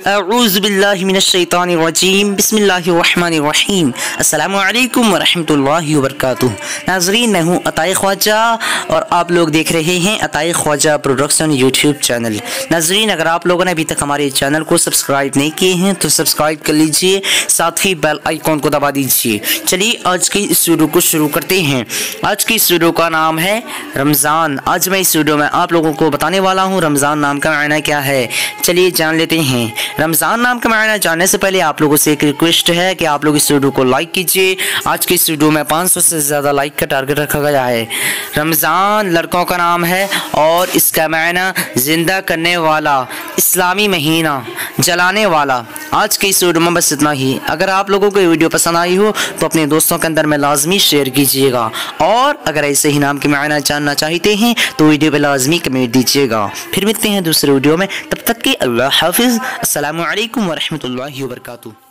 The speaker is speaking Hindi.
अऊज़ु बिल्लाहि मिनश्शैतानिर्रजीम बिस्मिल्लाहिर्रहमानिर्रहीम अस्सलामु अलैकुम वरहमतुल्लाहि वबरकातुहू। नाज़रीन, मैं हूँ अताए ख्वाजा और आप लोग देख रहे हैं अताए ख्वाजा प्रोडक्शन यूट्यूब चैनल। नाज़रीन, अगर आप लोगों ने अभी तक हमारे चैनल को सब्सक्राइब नहीं किए हैं तो सब्सक्राइब कर लीजिए, साथ ही बेल आइकॉन को दबा दीजिए। चलिए आज की इस वीडियो को शुरू करते हैं। आज की इस वीडियो का नाम है रमज़ान। आज मैं इस वीडियो में आप लोगों को बताने वाला हूँ रमज़ान नाम का मायना क्या है। चलिए जान लेते हैं। रमज़ान नाम का मायना जानने से पहले आप लोगों से एक रिक्वेस्ट है कि आप लोग इस वीडियो को लाइक कीजिए। आज की इस वीडियो में 500 से ज़्यादा लाइक का टारगेट रखा गया है। रमज़ान लड़कों का नाम है और इसका मायना जिंदा करने वाला, इस्लामी महीना, जलाने वाला। आज की इस वीडियो में बस इतना ही। अगर आप लोगों को ये वीडियो पसंद आई हो तो अपने दोस्तों के अंदर में लाजमी शेयर कीजिएगा, और अगर ऐसे ही नाम के मायना जानना चाहते हैं तो वीडियो पे लाजमी कमेंट दीजिएगा। फिर मिलते हैं दूसरे वीडियो में, तब तक के अल्लाह हाफिज़। अस्सलामु अलैकुम वरहमतुल्लाहि वबरकातुहू।